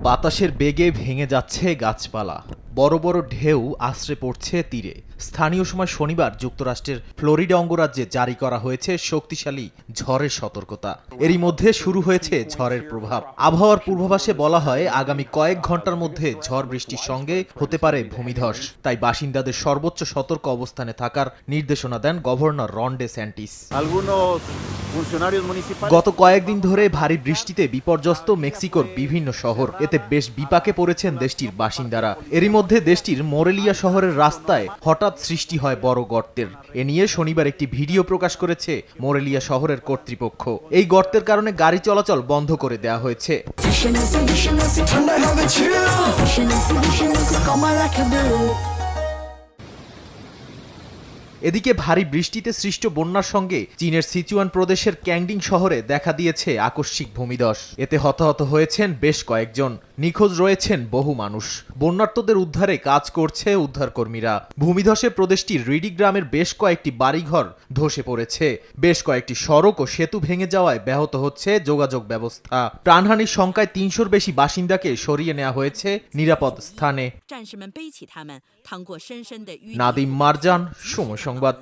বাতাসের বেগে ভেঙে যাচ্ছে গাছপালা, বড় বড় ঢেউ আছড়ে পড়ছে তীরে। স্থানীয় সময় শনিবার যুক্তরাষ্ট্রের ফ্লোরিডা অঙ্গরাজ্যে জারি করা হয়েছে শক্তিশালী ঝড়ের সতর্কতা। এরই মধ্যে শুরু হয়েছে ঝড়ের প্রভাব। আবহাওয়ার পূর্বাভাসে বলা হয় আগামী কয়েক ঘন্টার মধ্যে ঝড় বৃষ্টির সঙ্গে হতে পারে ভূমিধস। তাই বাসিন্দাদের সর্বোচ্চ সতর্ক অবস্থানে থাকার নির্দেশনা দেন গভর্নর রন ডে স্যান্টিস। গত কয়েকদিন ধরে ভারী বৃষ্টিতে বিপর্যস্ত মেক্সিকোর বিভিন্ন শহর, এতে বেশ বিপাকে পড়েছেন দেশটির বাসিন্দারা। এরই মধ্যে দেশটির মোরেলিয়া শহরের রাস্তায় হঠাৎ সৃষ্টি হয় বড় গর্তের। এ নিয়ে শনিবার একটি ভিডিও প্রকাশ করেছে মোরেলিয়া শহরের কর্তৃপক্ষ। এই গর্তের কারণে গাড়ি চলাচল বন্ধ করে দেওয়া হয়েছে। এদিকে ভারী বৃষ্টিতে সৃষ্ট বন্যার সঙ্গে চীনের সিচুয়ান প্রদেশের ক্যাংডিং শহরে দেখা দিয়েছে আকস্মিক ভূমিধস। এতে হতাহত হয়েছেন বেশ কয়েকজন, নিখোঁজ রয়েছেন বহু মানুষ। বন্যার্তদের উদ্ধারে কাজ করছে উদ্ধারকর্মীরা। ভূমিধসে প্রদেশটির রিডি গ্রামের বেশ কয়েকটি বাড়িঘর ধসে পড়েছে। বেশ কয়েকটি সড়ক ও সেতু ভেঙে যাওয়ায় ব্যাহত হচ্ছে যোগাযোগ ব্যবস্থা। প্রাণহানির সংখ্যায় ৩০০-র বেশি বাসিন্দাকে সরিয়ে নেওয়া হয়েছে নিরাপদ স্থানে। নাদিম মারজান, সময় সংবাদ।